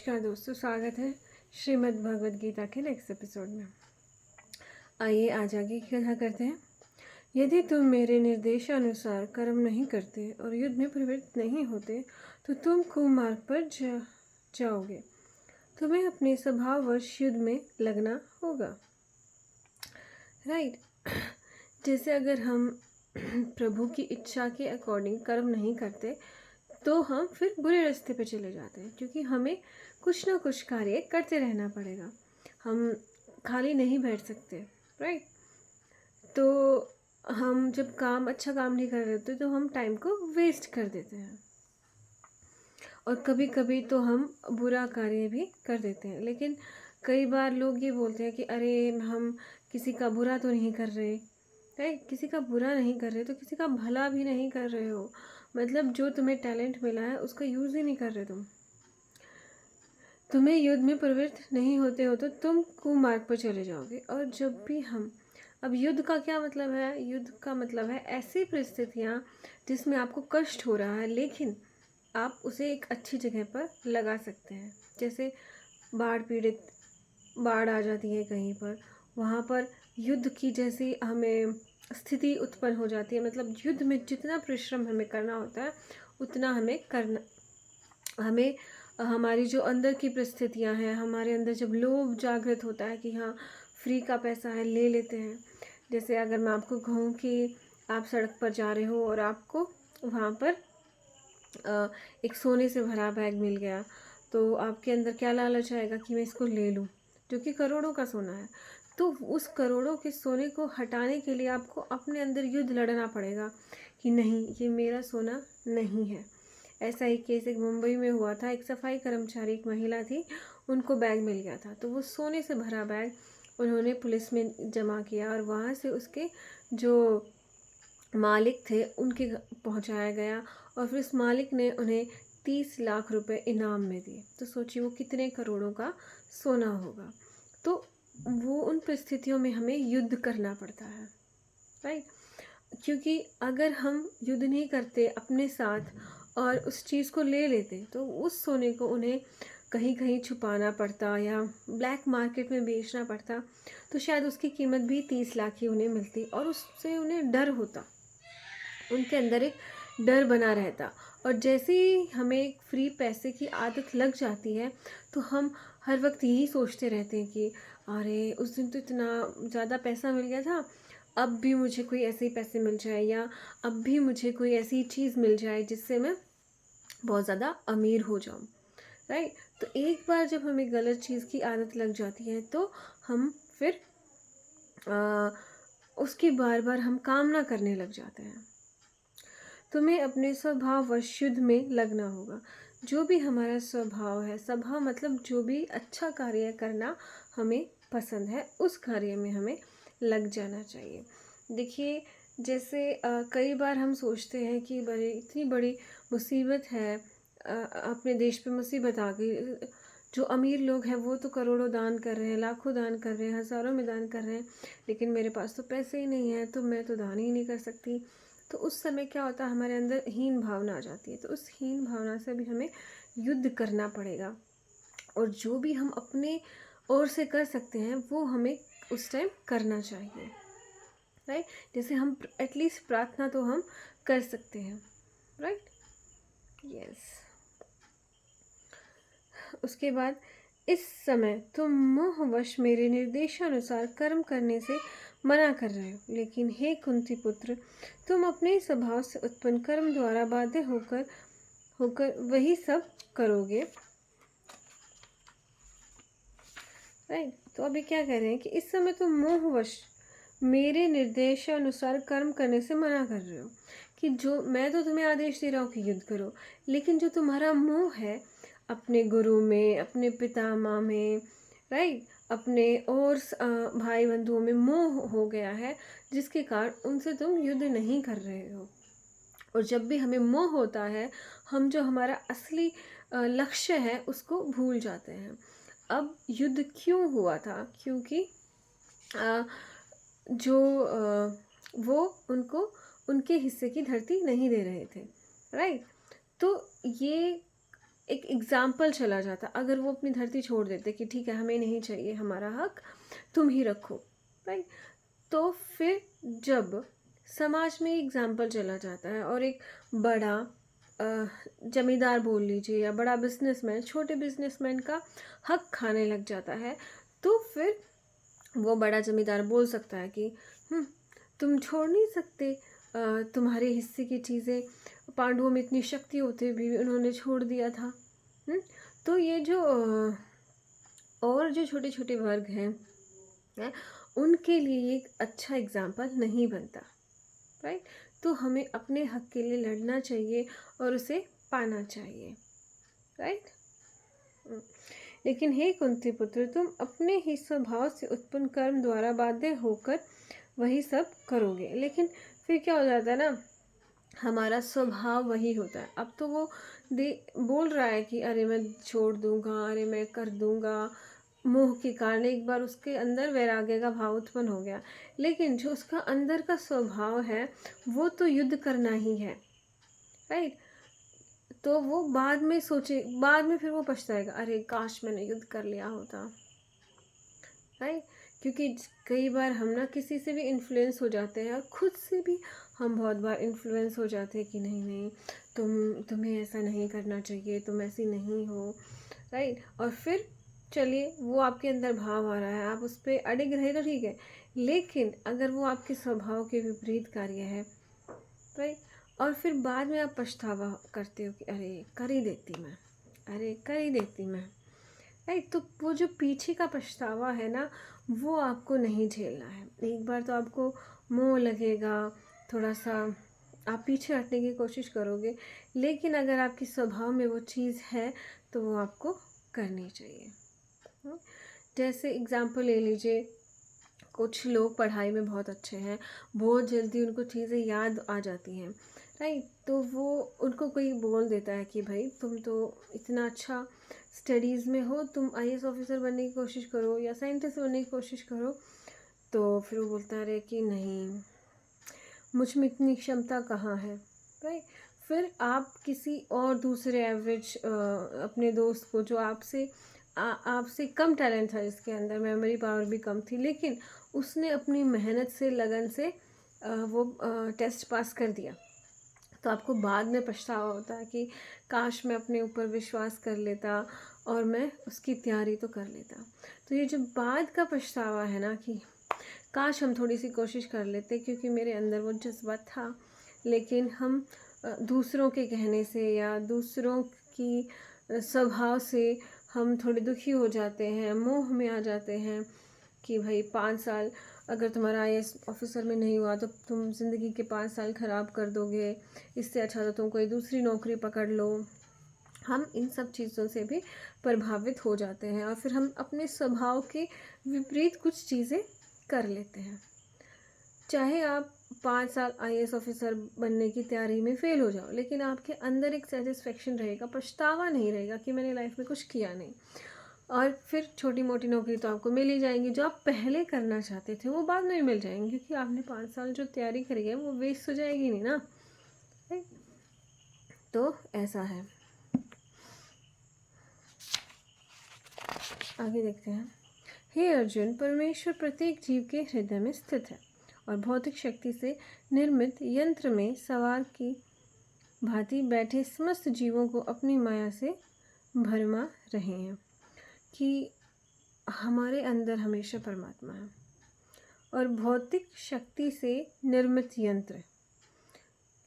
नमस्कार दोस्तों, स्वागत है श्रीमद् भगवद गीता के नेक्स्ट एपिसोड में। आइए आज आगे की कथा करते हैं। यदि तुम मेरे निर्देशानुसार कर्म नहीं करते और युद्ध में प्रवृत्त नहीं होते तो तुम कुमार्ग पर जाओगे। तुम्हें अपने स्वभाववश युद्ध में लगना होगा। राइट। जैसे अगर हम प्रभु की इच्छा के अकॉर्डिंग कर्म नहीं करते तो हम फिर बुरे रास्ते पे चले जाते हैं, क्योंकि हमें कुछ ना कुछ कार्य करते रहना पड़ेगा। हम खाली नहीं बैठ सकते। राइट। तो हम जब अच्छा काम नहीं कर रहे होते तो हम टाइम को वेस्ट कर देते हैं, और कभी कभी तो हम बुरा कार्य भी कर देते हैं। लेकिन कई बार लोग ये बोलते हैं कि अरे हम किसी का बुरा तो नहीं कर रहे। राइट। किसी का बुरा नहीं कर रहे तो किसी का भला भी नहीं कर रहे हो। मतलब जो तुम्हें टैलेंट मिला है उसका यूज़ ही नहीं कर रहे तुम्हें युद्ध में प्रवृत्त नहीं होते हो तो तुम कुमार्ग पर चले जाओगे। और जब भी हम अब युद्ध का क्या मतलब है? युद्ध का मतलब है ऐसी परिस्थितियाँ जिसमें आपको कष्ट हो रहा है, लेकिन आप उसे एक अच्छी जगह पर लगा सकते हैं। जैसे बाढ़ आ जाती है कहीं पर, वहाँ पर युद्ध की जैसी हमें स्थिति उत्पन्न हो जाती है। मतलब युद्ध में जितना परिश्रम हमें करना होता है उतना हमें हमारी जो अंदर की परिस्थितियाँ हैं, हमारे अंदर जब लोभ जागृत होता है कि हाँ फ्री का पैसा है, ले लेते हैं। जैसे अगर मैं आपको कहूँ कि आप सड़क पर जा रहे हो और आपको वहाँ पर एक सोने से भरा बैग मिल गया, तो आपके अंदर क्या लालच आएगा कि मैं इसको ले लूँ, जो कि करोड़ों का सोना है। तो उस करोड़ों के सोने को हटाने के लिए आपको अपने अंदर युद्ध लड़ना पड़ेगा कि नहीं, ये मेरा सोना नहीं है। ऐसा ही केस एक मुंबई में हुआ था। एक सफाई कर्मचारी, एक महिला थी, उनको बैग मिल गया था, तो वो सोने से भरा बैग उन्होंने पुलिस में जमा किया और वहाँ से उसके जो मालिक थे उनके पहुँचाया गया, और फिर उस मालिक ने उन्हें 30 लाख रुपए इनाम में दिए। तो सोचिए वो कितने करोड़ों का सोना होगा। तो वो उन परिस्थितियों में हमें युद्ध करना पड़ता है। राइट। क्योंकि अगर हम युद्ध नहीं करते अपने साथ और उस चीज़ को ले लेते तो उस सोने को उन्हें कहीं कहीं छुपाना पड़ता या ब्लैक मार्केट में बेचना पड़ता, तो शायद उसकी कीमत भी 30 लाख ही उन्हें मिलती, और उससे उन्हें डर होता, उनके अंदर एक डर बना रहता। और जैसे ही हमें फ्री पैसे की आदत लग जाती है तो हम हर वक्त यही सोचते रहते हैं कि अरे उस दिन तो इतना ज़्यादा पैसा मिल गया था, अब भी मुझे कोई ऐसे ही पैसे मिल जाए, या अब भी मुझे कोई ऐसी चीज़ मिल जाए जिससे मैं बहुत ज़्यादा अमीर हो जाऊँ। राइट। तो एक बार जब हमें गलत चीज़ की आदत लग जाती है तो हम फिर उसकी बार बार हम कामना करने लग जाते हैं। तुम्हें अपने स्वभाववश युद्ध में लगना होगा। जो भी हमारा स्वभाव है, स्वभाव मतलब जो भी अच्छा कार्य करना हमें पसंद है, उस कार्य में हमें लग जाना चाहिए। देखिए, जैसे कई बार हम सोचते हैं कि बड़े इतनी बड़ी मुसीबत है, अपने देश पे मुसीबत आ गई। जो अमीर लोग हैं वो तो करोड़ों दान कर रहे हैं, लाखों दान कर रहे हैं, हज़ारों में दान कर रहे हैं, लेकिन मेरे पास तो पैसे ही नहीं है, तो मैं तो दान ही नहीं कर सकती। तो उस समय क्या होता है, हमारे अंदर हीन भावना आ जाती है। तो उस हीन भावना से भी हमें युद्ध करना पड़ेगा, और जो भी हम अपने ओर से कर सकते हैं वो हमें उस टाइम करना चाहिए। राइट। जैसे हम एटलीस्ट प्रार्थना तो हम कर सकते हैं। राइट। यस। उसके बाद, इस समय तुम मोहवश मेरे निर्देशानुसार कर्म करने से मना कर रहे हो, लेकिन हे कुंती पुत्र, तुम अपने स्वभाव से उत्पन्न कर्म द्वारा बाध्य होकर होकर वही सब करोगे। राइट। तो अभी क्या कह रहे हैं कि इस समय तुम मोहवश मेरे निर्देशानुसार कर्म करने से मना कर रहे हो, कि जो मैं तो तुम्हें आदेश दे रहा हूँ कि युद्ध करो, लेकिन जो तुम्हारा मोह है अपने गुरु में, अपने पितामह में, राइट, अपने और भाई बंधुओं में मोह हो गया है, जिसके कारण उनसे तुम युद्ध नहीं कर रहे हो। और जब भी हमें मोह होता है, हम जो हमारा असली लक्ष्य है उसको भूल जाते हैं। अब युद्ध क्यों हुआ था? क्योंकि जो वो उनको उनके हिस्से की धरती नहीं दे रहे थे। राइट। तो ये एक एग्ज़ाम्पल चला जाता। अगर वो अपनी धरती छोड़ देते कि ठीक है हमें नहीं चाहिए हमारा हक, तुम ही रखो, राइट? तो फिर जब समाज में एग्ज़ाम्पल चला जाता है और एक बड़ा ज़मींदार बोल लीजिए या बड़ा बिज़नेसमैन छोटे बिज़नेसमैन का हक खाने लग जाता है, तो फिर वो बड़ा ज़मींदार बोल सकता है कि तुम छोड़ नहीं सकते, तुम्हारे हिस्से की चीज़ें, पांडवों में इतनी शक्ति होते भी उन्होंने छोड़ दिया था। तो ये जो और जो छोटे छोटे वर्ग हैं, उनके लिए एक अच्छा एग्जाम्पल नहीं बनता, राइट? तो हमें अपने हक के लिए लड़ना चाहिए और उसे पाना चाहिए, राइट? लेकिन हे कुंती पुत्र, तुम अपने ही स्वभाव से उत्पन्न कर्म द्वारा बाध्य होकर वही सब करोगे। लेकिन फिर क्या हो जाता है ना, हमारा स्वभाव वही होता है। अब तो वो बोल रहा है कि अरे मैं छोड़ दूंगा, अरे मैं कर दूंगा, मोह के कारण एक बार उसके अंदर वैराग्य का भाव उत्पन्न हो गया। लेकिन जो उसका अंदर का स्वभाव है वो तो युद्ध करना ही है, राइट? तो वो बाद में सोचे, बाद में फिर वो पछताएगा, अरे काश मैंने युद्ध कर लिया होता, राइट? क्योंकि कई बार हम ना किसी से भी इन्फ्लुएंस हो जाते हैं और खुद से भी हम बहुत बार इन्फ्लुएंस हो जाते हैं कि नहीं नहीं, तुम्हें ऐसा नहीं करना चाहिए, तुम ऐसी नहीं हो, राइट? और फिर चलिए वो आपके अंदर भाव आ रहा है, आप उस पर अड़िग रहे तो ठीक है, लेकिन अगर वो आपके स्वभाव के विपरीत कार्य है, राइट? और फिर बाद में आप पछतावा करते हो कि अरे कर ही देती मैं, अरे कर ही देती मैं, राइट? तो वो जो पीछे का पछतावा है ना, वो आपको नहीं झेलना है। एक बार तो आपको मोह लगेगा, थोड़ा सा आप पीछे हटने की कोशिश करोगे, लेकिन अगर आपके स्वभाव में वो चीज़ है तो वो आपको करनी चाहिए। जैसे एग्ज़ाम्पल ले लीजिए, कुछ लोग पढ़ाई में बहुत अच्छे हैं, बहुत जल्दी उनको चीज़ें याद आ जाती हैं, राइट? तो वो उनको कोई बोल देता है कि भाई तुम तो इतना अच्छा स्टडीज़ में हो, तुम आईएएस ऑफिसर बनने की कोशिश करो या साइंटिस्ट बनने की कोशिश करो। तो फिर वो बोलता है कि नहीं, मुझ में इतनी क्षमता कहाँ है, राइट? फिर आप किसी और दूसरे एवरेज अपने दोस्त को जो आपसे कम टैलेंट था, जिसके अंदर मेमोरी पावर भी कम थी, लेकिन उसने अपनी मेहनत से लगन से वो टेस्ट पास कर दिया, तो आपको बाद में पछतावा होता है कि काश मैं अपने ऊपर विश्वास कर लेता और मैं उसकी तैयारी तो कर लेता। तो ये जो बाद का पछतावा है ना, कि काश हम थोड़ी सी कोशिश कर लेते, क्योंकि मेरे अंदर वो जज्बा था, लेकिन हम दूसरों के कहने से या दूसरों की स्वभाव से हम थोड़े दुखी हो जाते हैं, मोह में आ जाते हैं कि भाई 5 साल अगर तुम्हारा आईएएस ऑफिसर में नहीं हुआ तो तुम ज़िंदगी के 5 साल ख़राब कर दोगे, इससे अच्छा तो तुम कोई दूसरी नौकरी पकड़ लो। हम इन सब चीज़ों से भी प्रभावित हो जाते हैं और फिर हम अपने स्वभाव के विपरीत कुछ चीज़ें कर लेते हैं। चाहे आप 5 साल आईएएस ऑफिसर बनने की तैयारी में फ़ेल हो जाओ, लेकिन आपके अंदर एक सेटिस्फेक्शन रहेगा, पछतावा नहीं रहेगा कि मैंने लाइफ में कुछ किया नहीं। और फिर छोटी मोटी नौकरी तो आपको मिल ही जाएंगी, जो आप पहले करना चाहते थे वो बाद में मिल जाएंगी, क्योंकि आपने 5 साल जो तैयारी करी है वो वेस्ट हो जाएगी नहीं ना, राइट? तो ऐसा है। आगे देखते हैं। हे अर्जुन, परमेश्वर प्रत्येक जीव के हृदय में स्थित है और भौतिक शक्ति से निर्मित यंत्र में सवार की भांति बैठे समस्त जीवों को अपनी माया से भरमा रहे हैं। कि हमारे अंदर हमेशा परमात्मा है और भौतिक शक्ति से निर्मित यंत्र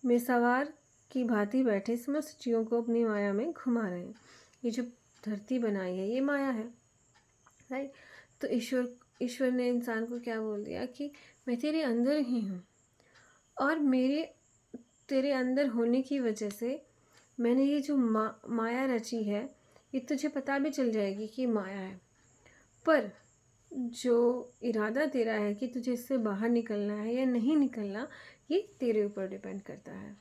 में सवार की भांति बैठे समस्त जीवों को अपनी माया में घुमा रहे हैं। ये जो धरती बनाई है ये माया है, राइट? तो ईश्वर ने इंसान को क्या बोल दिया कि मैं तेरे अंदर ही हूँ और तेरे अंदर होने की वजह से मैंने ये जो माया रची है, ये तुझे पता भी चल जाएगी कि माया है, पर जो इरादा तेरा है कि तुझे इससे बाहर निकलना है या नहीं निकलना, ये तेरे ऊपर डिपेंड करता है।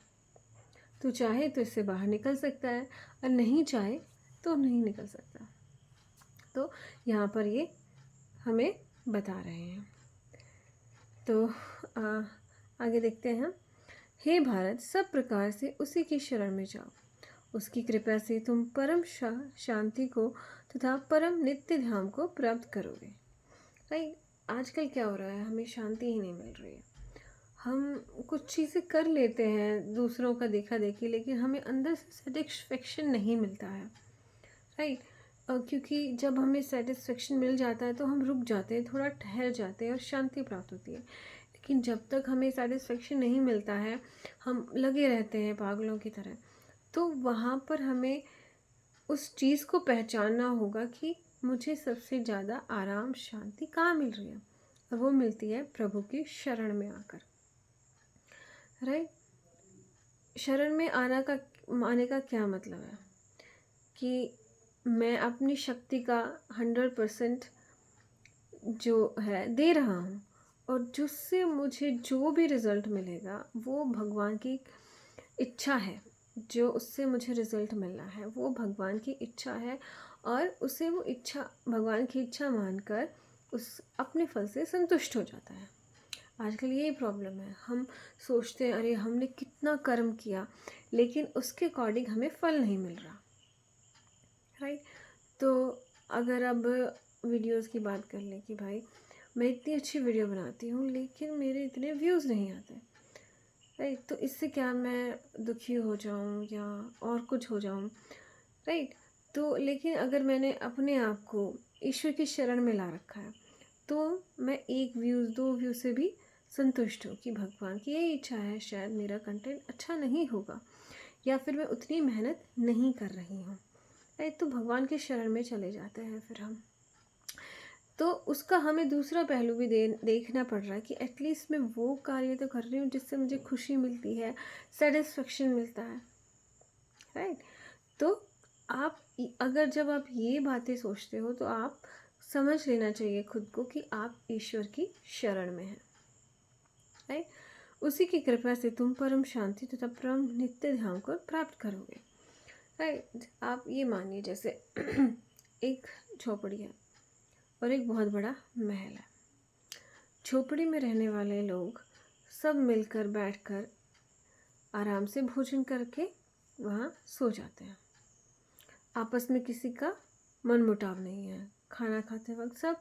तू चाहे तो इससे बाहर निकल सकता है और नहीं चाहे तो नहीं निकल सकता। तो यहाँ पर ये हमें बता रहे हैं। तो आगे देखते हैं। हे भारत, सब प्रकार से उसी की शरण में जाओ उसकी कृपा से तुम परम शांति को तथा परम नित्य धाम को प्राप्त करोगे। राइट। आजकल क्या हो रहा है, हमें शांति ही नहीं मिल रही है। हम कुछ चीज़ें कर लेते हैं दूसरों का देखा देखी, लेकिन हमें अंदर से सेटिस्फेक्शन नहीं मिलता है। राइट। क्योंकि जब हमें सेटिस्फेक्शन मिल जाता है तो हम रुक जाते हैं, थोड़ा ठहर जाते हैं और शांति प्राप्त होती है। लेकिन जब तक हमें सेटिस्फेक्शन नहीं मिलता है, हम लगे रहते हैं पागलों की तरह। तो वहाँ पर हमें उस चीज़ को पहचानना होगा कि मुझे सबसे ज़्यादा आराम शांति कहाँ मिल रही है, और वो मिलती है प्रभु की शरण में आकर। राइट। शरण में आने का क्या मतलब है कि मैं अपनी शक्ति का 100% जो है दे रहा हूँ, और जिससे मुझे जो भी रिज़ल्ट मिलेगा वो भगवान की इच्छा है। जो उससे मुझे रिज़ल्ट मिलना है वो भगवान की इच्छा है, और उसे वो इच्छा भगवान की इच्छा मानकर उस अपने फल से संतुष्ट हो जाता है। आजकल यही प्रॉब्लम है, हम सोचते हैं अरे हमने कितना कर्म किया, लेकिन उसके अकॉर्डिंग हमें फल नहीं मिल रहा। राइट। तो अगर अब वीडियोस की बात कर लें कि भाई मैं इतनी अच्छी वीडियो बनाती हूँ लेकिन मेरे इतने व्यूज़ नहीं आते। राइट। तो इससे क्या मैं दुखी हो जाऊँ या और कुछ हो जाऊँ। राइट। तो लेकिन अगर मैंने अपने आप को ईश्वर की शरण में ला रखा है, तो मैं 1 व्यूज़ 2 व्यू से भी संतुष्ट हूँ कि भगवान की यही इच्छा है, शायद मेरा कंटेंट अच्छा नहीं होगा या फिर मैं उतनी मेहनत नहीं कर रही हूँ। राइट। तो भगवान के शरण में चले जाते हैं फिर हम। तो उसका हमें दूसरा पहलू भी देखना पड़ रहा है कि एटलीस्ट मैं वो कार्य तो कर रही हूँ जिससे मुझे खुशी मिलती है, सेटिस्फेक्शन मिलता है। राइट। तो आप अगर जब आप ये बातें सोचते हो तो आप समझ लेना चाहिए खुद को कि आप ईश्वर की शरण में हैं। राइट। उसी की कृपा से तुम परम शांति तथा परम नित्य धाम को प्राप्त करोगे। राइट। आप ये मानिए जैसे एक झोपड़ी है और एक बहुत बड़ा महल है। झोपड़ी में रहने वाले लोग सब मिलकर बैठकर आराम से भोजन करके वहाँ सो जाते हैं। आपस में किसी का मनमुटाव नहीं है। खाना खाते वक्त सब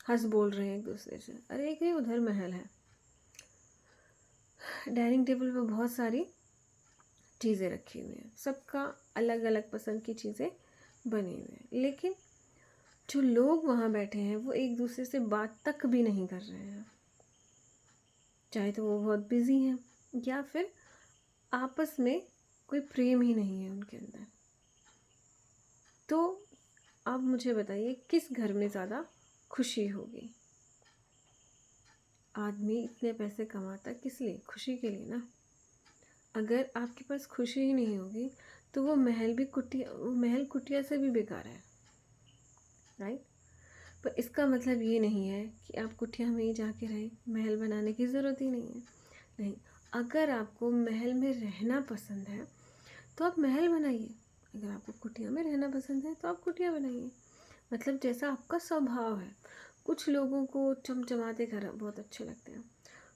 हंस बोल रहे हैं एक दूसरे से। अरे एक उधर महल है, डाइनिंग टेबल पे बहुत सारी चीज़ें रखी हुई हैं, सबका अलग अलग पसंद की चीज़ें बनी हुई हैं, लेकिन जो लोग वहाँ बैठे हैं वो एक दूसरे से बात तक भी नहीं कर रहे हैं। चाहे तो वो बहुत बिजी हैं या फिर आपस में कोई प्रेम ही नहीं है उनके अंदर। तो आप मुझे बताइए किस घर में ज़्यादा खुशी होगी। आदमी इतने पैसे कमाता किस लिए? खुशी के लिए ना। अगर आपके पास खुशी ही नहीं होगी तो वो महल कुटिया से भी बेकार है। राइट। पर इसका मतलब ये नहीं है कि आप कुटिया में ही जाके रहें, महल बनाने की ज़रूरत ही नहीं है। नहीं, अगर आपको महल में रहना पसंद है तो आप महल बनाइए। अगर आपको कुटिया में रहना पसंद है तो आप कुटिया बनाइए। मतलब जैसा आपका स्वभाव है। कुछ लोगों को चमचमाते घर बहुत अच्छे लगते हैं,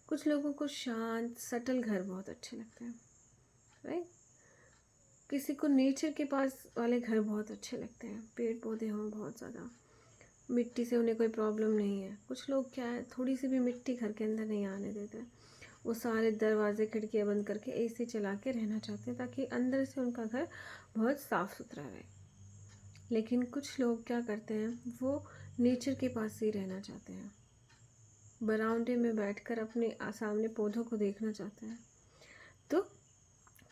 कुछ लोगों को शांत सटल घर बहुत अच्छे लगते हैं। राइट। किसी को नेचर के पास वाले घर बहुत अच्छे लगते हैं, पेड़ पौधे हों बहुत ज़्यादा, मिट्टी से उन्हें कोई प्रॉब्लम नहीं है। कुछ लोग क्या है, थोड़ी सी भी मिट्टी घर के अंदर नहीं आने देते हैं। वो सारे दरवाजे खिड़कियाँ बंद करके एसी चला के रहना चाहते हैं ताकि अंदर से उनका घर बहुत साफ़ सुथरा रहे। लेकिन कुछ लोग क्या करते हैं, वो नेचर के पास ही रहना चाहते हैं, बरामदे में बैठकर अपने सामने पौधों को देखना चाहते हैं। तो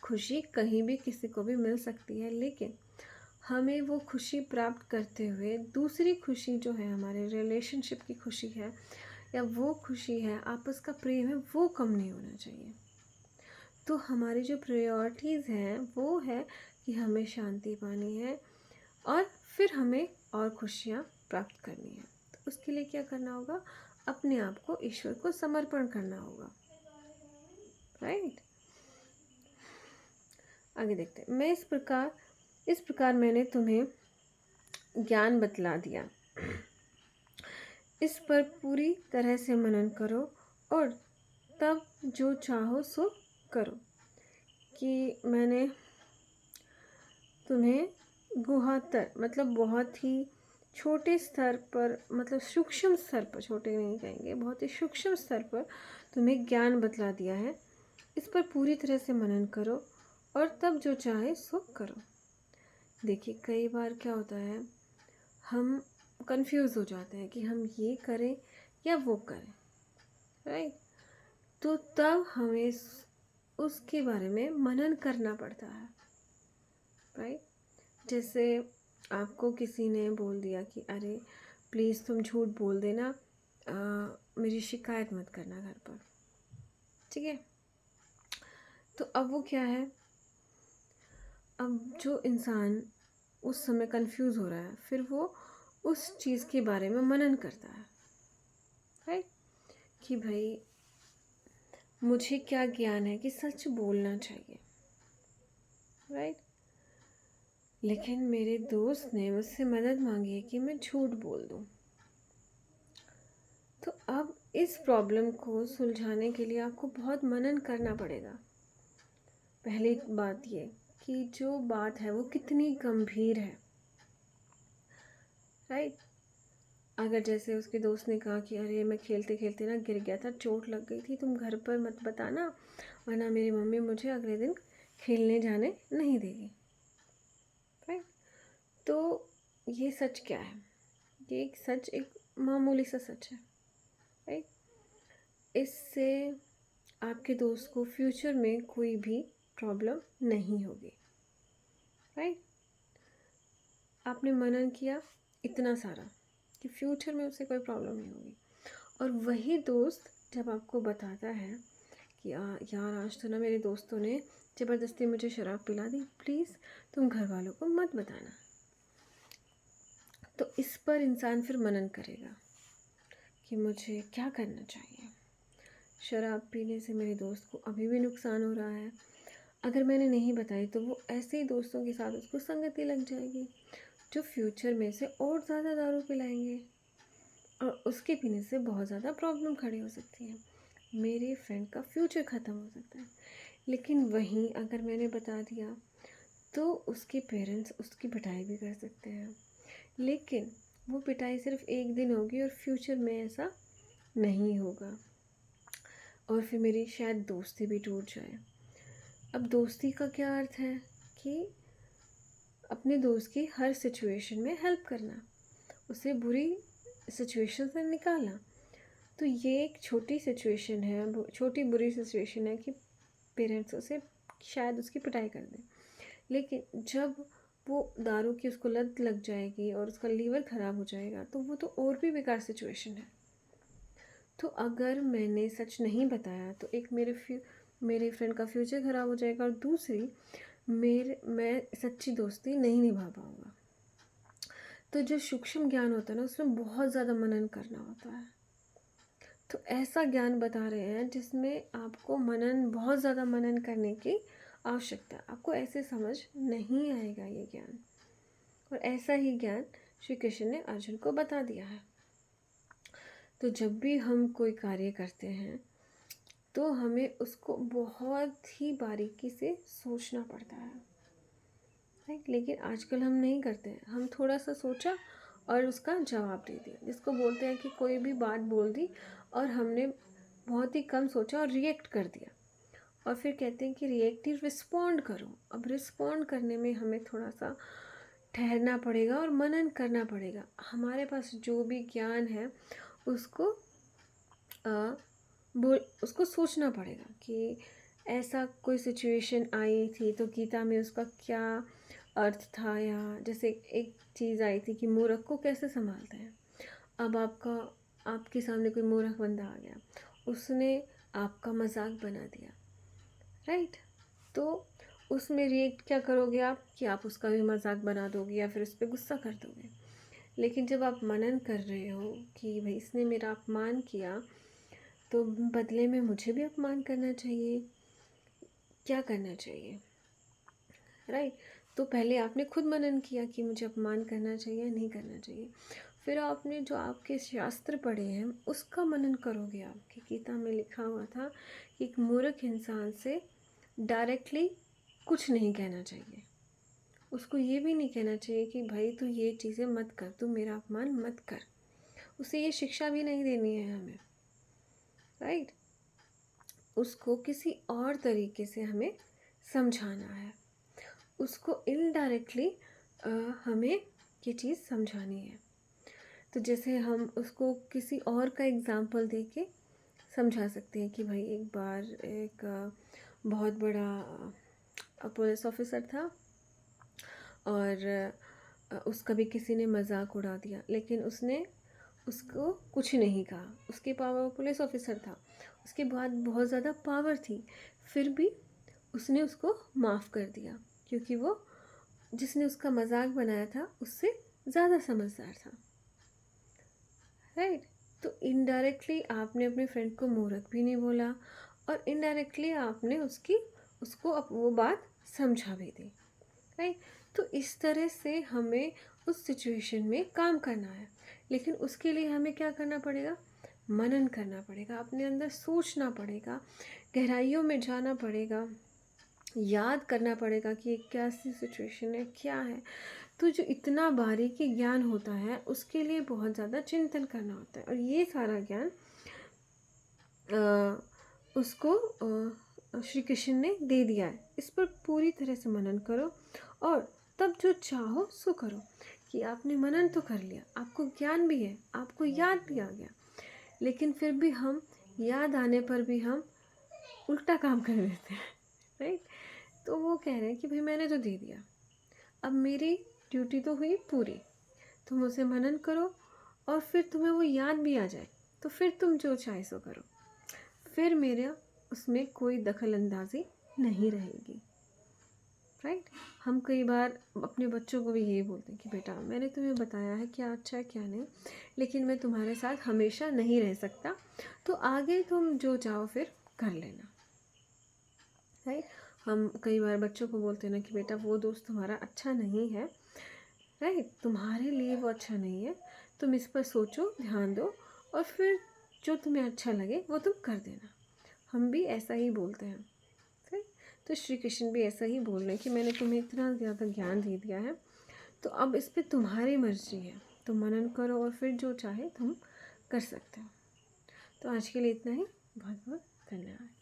खुशी कहीं भी किसी को भी मिल सकती है, लेकिन हमें वो खुशी प्राप्त करते हुए दूसरी खुशी जो है हमारे रिलेशनशिप की खुशी है या वो खुशी है आपस का प्रेम है, वो कम नहीं होना चाहिए। तो हमारी जो प्रायोरिटीज़ हैं वो है कि हमें शांति पानी है और फिर हमें और खुशियाँ प्राप्त करनी है। तो उसके लिए क्या करना होगा, अपने आप को ईश्वर को समर्पण करना होगा। राइट। आगे देखते हैं। इस प्रकार मैंने तुम्हें ज्ञान बतला दिया, इस पर पूरी तरह से मनन करो और तब जो चाहो सो करो। कि मैंने तुम्हें गुहातर मतलब बहुत ही छोटे स्तर पर, मतलब सूक्ष्म स्तर पर, छोटे नहीं कहेंगे, बहुत ही सूक्ष्म स्तर पर तुम्हें ज्ञान बतला दिया है। इस पर पूरी तरह से मनन करो और तब जो चाहे सो करो। देखिए कई बार क्या होता है, हम कंफ्यूज हो जाते हैं कि हम ये करें या वो करें, राइट। तो तब हमें उसके बारे में मनन करना पड़ता है, राइट। जैसे आपको किसी ने बोल दिया कि अरे प्लीज़ तुम झूठ बोल देना, मेरी शिकायत मत करना घर पर, ठीक है। तो अब वो क्या है, अब जो इंसान उस समय कंफ्यूज हो रहा है, फिर वो उस चीज़ के बारे में मनन करता है, राइट, कि भाई मुझे क्या ज्ञान है कि सच बोलना चाहिए, राइट। लेकिन मेरे दोस्त ने मुझसे मदद मांगी है कि मैं झूठ बोल दूं। तो अब इस प्रॉब्लम को सुलझाने के लिए आपको बहुत मनन करना पड़ेगा। पहली बात ये कि जो बात है वो कितनी गंभीर है, राइट। अगर जैसे उसके दोस्त ने कहा कि अरे मैं खेलते खेलते ना गिर गया था, चोट लग गई थी, तुम घर पर मत बताना वरना मेरी मम्मी मुझे अगले दिन खेलने जाने नहीं देगी, राइट। तो ये सच क्या है, ये एक सच, एक मामूली सा सच है, राइट। इससे आपके दोस्त को फ्यूचर में कोई भी प्रॉब्लम नहीं होगी, राइट। आपने मनन किया इतना सारा कि फ्यूचर में उसे कोई प्रॉब्लम नहीं होगी, और वही दोस्त जब आपको बताता है कि यार आज तो ना मेरे दोस्तों ने ज़बरदस्ती मुझे शराब पिला दी, प्लीज़ तुम घर वालों को मत बताना, तो इस पर इंसान फिर मनन करेगा कि मुझे क्या करना चाहिए। शराब पीने से मेरे दोस्त को अभी भी नुकसान हो रहा है, अगर मैंने नहीं बताई तो वो ऐसे ही दोस्तों के साथ उसको संगति लग जाएगी जो फ्यूचर में से और ज़्यादा दारू पिलाएंगे, और उसके पीने से बहुत ज़्यादा प्रॉब्लम खड़ी हो सकती है, मेरे फ्रेंड का फ्यूचर ख़त्म हो सकता है। लेकिन वहीं अगर मैंने बता दिया तो उसके पेरेंट्स उसकी पिटाई भी कर सकते हैं, लेकिन वो पिटाई सिर्फ एक दिन होगी और फ्यूचर में ऐसा नहीं होगा, और फिर मेरी शायद दोस्ती भी टूट जाए। अब दोस्ती का क्या अर्थ है कि अपने दोस्त की हर सिचुएशन में हेल्प करना, उसे बुरी सिचुएशन से निकालना। तो ये एक छोटी सिचुएशन है, छोटी बुरी सिचुएशन है कि पेरेंट्स उसे शायद उसकी पिटाई कर दें, लेकिन जब वो दारू की उसको लत लग जाएगी और उसका लीवर ख़राब हो जाएगा तो वो तो और भी बेकार सिचुएशन है। तो अगर मैंने सच नहीं बताया तो एक मेरे फ्रेंड का फ्यूचर ख़राब हो जाएगा, और दूसरी मैं सच्ची दोस्ती नहीं निभा पाऊँगा। तो जो सूक्ष्म ज्ञान होता है ना, उसमें बहुत ज़्यादा मनन करना होता है। तो ऐसा ज्ञान बता रहे हैं जिसमें आपको बहुत ज़्यादा मनन करने की आवश्यकता है, आपको ऐसे समझ नहीं आएगा ये ज्ञान, और ऐसा ही ज्ञान श्री कृष्ण ने अर्जुन को बता दिया है। तो जब भी हम कोई कार्य करते हैं तो हमें उसको बहुत ही बारीकी से सोचना पड़ता है, राइट। लेकिन आजकल हम नहीं करते हैं, हम थोड़ा सा सोचा और उसका जवाब दे दिया, जिसको बोलते हैं कि कोई भी बात बोल दी और हमने बहुत ही कम सोचा और रिएक्ट कर दिया, और फिर कहते हैं कि रिएक्टिव रिस्पॉन्ड करो। अब रिस्पॉन्ड करने में हमें थोड़ा सा ठहरना पड़ेगा और मनन करना पड़ेगा। हमारे पास जो भी ज्ञान है उसको उसको सोचना पड़ेगा कि ऐसा कोई सिचुएशन आई थी तो गीता में उसका क्या अर्थ था, या जैसे एक चीज़ आई थी कि मूर्ख को कैसे संभालते हैं। अब आपके सामने कोई मूर्ख बंदा आ गया, उसने आपका मजाक बना दिया, राइट। तो उसमें रिएक्ट क्या करोगे आप, कि आप उसका भी मजाक बना दोगे या फिर उस पर गुस्सा कर दोगे। लेकिन जब आप मनन कर रहे हो कि भाई इसने मेरा अपमान किया तो बदले में मुझे भी अपमान करना चाहिए, क्या करना चाहिए, राइट। तो पहले आपने खुद मनन किया कि मुझे अपमान करना चाहिए या नहीं करना चाहिए, फिर आपने जो आपके शास्त्र पढ़े हैं उसका मनन करोगे आप, कि गीता में लिखा हुआ था कि एक मूर्ख इंसान से डायरेक्टली कुछ नहीं कहना चाहिए, उसको ये भी नहीं कहना चाहिए कि भाई तू ये चीज़ें मत कर, तू मेरा अपमान मत कर। उसे ये शिक्षा भी नहीं देनी है हमें, राइट। उसको किसी और तरीके से हमें समझाना है, उसको इनडायरेक्टली हमें ये चीज़ समझानी है। तो जैसे हम उसको किसी और का एग्ज़ाम्पल दे के समझा सकते हैं कि भाई एक बार एक बहुत बड़ा पुलिस ऑफिसर था और उसका भी किसी ने मजाक उड़ा दिया, लेकिन उसने उसको कुछ नहीं कहा। उसके पावर, पुलिस ऑफिसर था, उसके बाद बहुत ज़्यादा पावर थी, फिर भी उसने उसको माफ़ कर दिया क्योंकि वो जिसने उसका मजाक बनाया था उससे ज़्यादा समझदार था, राइट। तो इनडायरेक्टली आपने अपने फ्रेंड को मूर्ख भी नहीं बोला और इनडायरेक्टली आपने उसको वो बात समझा भी दी, राइट। तो इस तरह से हमें उस सिचुएशन में काम करना है, लेकिन उसके लिए हमें क्या करना पड़ेगा? मनन करना पड़ेगा, अपने अंदर सोचना पड़ेगा, गहराइयों में जाना पड़ेगा, याद करना पड़ेगा कि एक कैसी सिचुएशन है, क्या है। तो जो इतना बारीकी ज्ञान होता है उसके लिए बहुत ज़्यादा चिंतन करना होता है, और ये सारा ज्ञान उसको श्री कृष्ण ने दे दिया है। इस पर पूरी तरह से मनन करो और तब जो चाहो सो करो। कि आपने मनन तो कर लिया, आपको ज्ञान भी है, आपको याद भी आ गया, लेकिन फिर भी हम याद आने पर भी हम उल्टा काम कर देते हैं, राइट। तो वो कह रहे हैं कि भाई मैंने तो दे दिया, अब मेरी ड्यूटी तो हुई पूरी, तुम उसे मनन करो और फिर तुम्हें वो याद भी आ जाए तो फिर तुम जो चाहे सो करो, फिर मेरा उसमें कोई दखल अंदाजी नहीं रहेगी, राइट। हम कई बार अपने बच्चों को भी यही बोलते हैं कि बेटा मैंने तुम्हें बताया है क्या अच्छा है क्या नहीं, लेकिन मैं तुम्हारे साथ हमेशा नहीं रह सकता, तो आगे तुम जो चाहो फिर कर लेना, राइट। हम कई बार बच्चों को बोलते हैं ना कि बेटा वो दोस्त तुम्हारा अच्छा नहीं है, राइट, तुम्हारे लिए वो अच्छा नहीं है, तुम इस पर सोचो, ध्यान दो और फिर जो तुम्हें अच्छा लगे वो तुम कर देना। हम भी ऐसा ही बोलते हैं, राइट। तो श्री कृष्ण भी ऐसा ही बोल रहे हैं कि मैंने तुम्हें इतना ज़्यादा ज्ञान दे दिया है, तो अब इस पर तुम्हारी मर्जी है, तुम मनन करो और फिर जो चाहे तुम कर सकते हो। तो आज के लिए इतना ही, बहुत बहुत धन्यवाद।